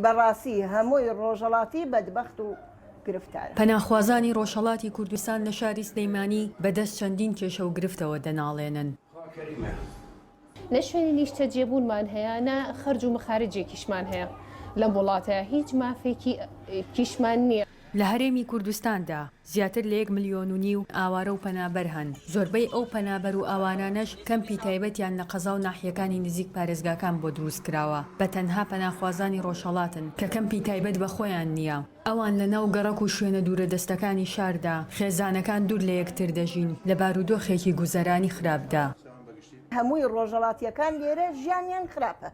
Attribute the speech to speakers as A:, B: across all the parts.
A: بەڕاستی هەمووی ڕۆژهەڵاتی بەدبەخت و گرفتارە.
B: پەناخوازانی ڕۆژهەڵاتی کوردستان لە شاری سلەیمانی بەدەست چەندین کێشە و گرفتەوە دەناڵێنن.
C: نە شوێنی نیشتە جێبوونمان هەیە، نە خەرج و مخارجێکیشمان هەیە لەم وڵاتەیە، هیچ مافێکی کیشمان نییە.
B: لە هەرێمی کوردستاندا زیاتر لە 1.5 ملیۆن ئاوارە و پەنابەر هەن. زۆربەی ئەو پەنابەر و ئاوانانەش کەمپی تایبەتیان لە قەزا و ناحیەکانی نزیک پارێزگاکان بۆ دروست کراوە. بە تەنها پەناخوازانی ڕۆژهەڵاتن کە کەمپی تایبەت بە خۆیان نییە. ئەوان لە ناو گەڕەک و شوێنە دوورە دەستەکانی شاردا خێزانەکان دوور لە یەکتر دەژین لە بارودۆخێکی گوزەرانی خراپدا.
A: هەمووی ڕۆژهەڵاتیەکان لێرە ژیانیان خراپە.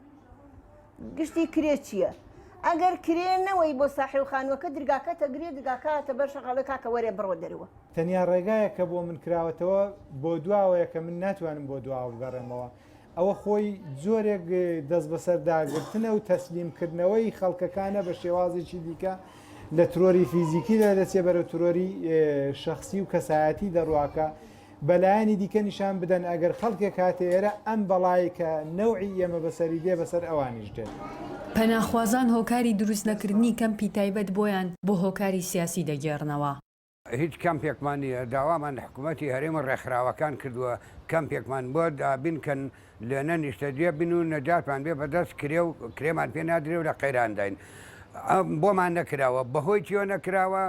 A: گشتی کرێ چییە؟ ئەگەر کرێنەوەی بۆ ساحێ خانووەکە درگاکەتە گرێ دگاکاتە بەر شەغاڵە کاکە وەرێ بڕۆ دەرەوە.
D: تەنیا ڕێگایە کە بۆ من کراوەتەوە بۆ دواوەیە کە من ناتوانم بۆ دواوە بگەڕێمەوە. ئەوە خۆی زۆرێک دەست بەسەر داگرتنە و تەسلیمکردنەوەی خەڵکەکانە بە شێوازێکی دیکە لە ترۆری فیزیکی دەدەچێ بەرە ترۆری شەخسی و کەسایەتی دەڕواکە. بەلایانی دیکە نیشان بدەن ئەگەر خەڵکێک هاتێرە ئەم بەڵای کە نەوعی ئێمە بەسەری دێ بەسەر ئەوانیش دێت.
B: پەناخوازان هۆکاری دروست نەکردنی کەمپی تایبەت بۆیان بۆ هۆکاری سیاسی دەگێڕنەوە.
E: هیچ کەمپێکمان نیە، داوامان حکوومەتی هەرێمە ڕێکخراوەکان کردووە کەمپێکمان بۆ دابین لێنە نیشتە جێ بن و نەجاتمان بێ بەدەست کرێ و کرێمان پێ نادرێ و لە قەیرانداین. بۆمان نەکراوە بەهۆی چیۆ نەکراوە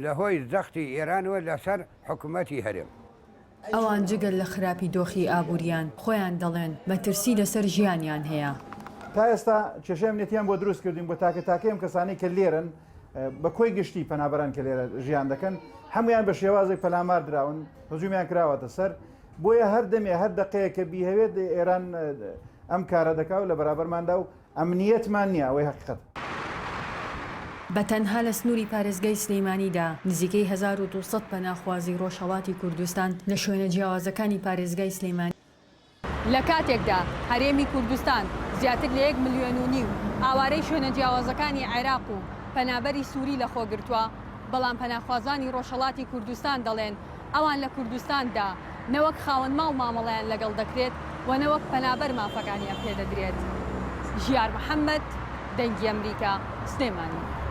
E: لە هۆی زەختی ئێرانەوە لەسەر حکوومەتی هەرێم.
B: ئەوان جگەل لە خراپی دۆخی ئابوووریان خۆیان دەڵێن مەترسی لەسەر ژیانیان هەیە.
F: تا ئێستا کێشەی ئەمنیەتیان بۆ دروست کردین بۆ تاکەم کەسانی کە لێرن بە کۆی گشتی پەنابەران کە لێرە ژیان دەکەن هەمویان بە شێوازێک پەلامار دراون هەجومیان کراوەتە سەر بۆیە هەر دەمێ هەر دقەیە کە بیهەوێت ئێران ئەم کارە دەکاو لە بەرابەرماندا و ئەمنیەتمان نییە ئەوەی حەقیقەت.
B: بە تەنها لە سنووری پارێزگای سلەیمانیدا نزیکەی 1200 پەناخوازی ڕۆژهەڵاتی کوردستان لە شوێنە جیاوازەکانی پارێزگای سلەیمانی
G: لە کاتێکدا هەرێمی کوردستان زیاتر لە 1.5 ملیۆن ئاوارەی شوێنە جیاوازەکانی عێراق و پەنابەری سووری لە خۆگرتووە، بەڵام پەناخوازانی ڕۆژهەڵاتی کوردستان دەڵێن ئەوان لە کوردستاندا نەوەک خاوەن ماڵ مامەڵەیان لەگەڵ دەکرێت و نەوەک پەنابەر مافەکانیان پێدەدرێت. ژیار محەممەد، دەنگی ئەمریکا، سلێمانی.